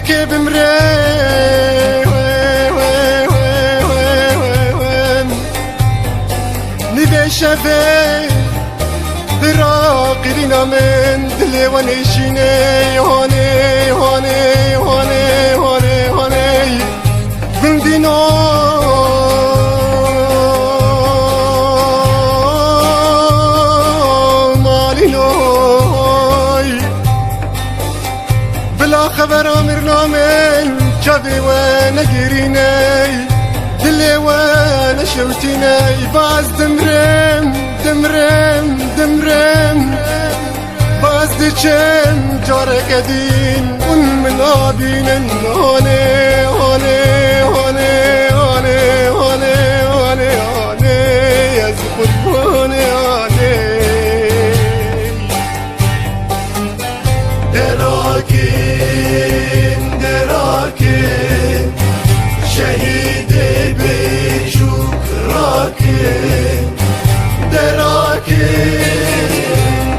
که بمره نبي شفه براقرنا من دلي ونشيني هوني هوني هوني هوني هوني بندينو مالينوي بلا خبر امرنا من جابي ونقريني دلي وانا شوتيني باز دمرم دمرم دمرم باز دچم جارك دين من آبين هوني هوني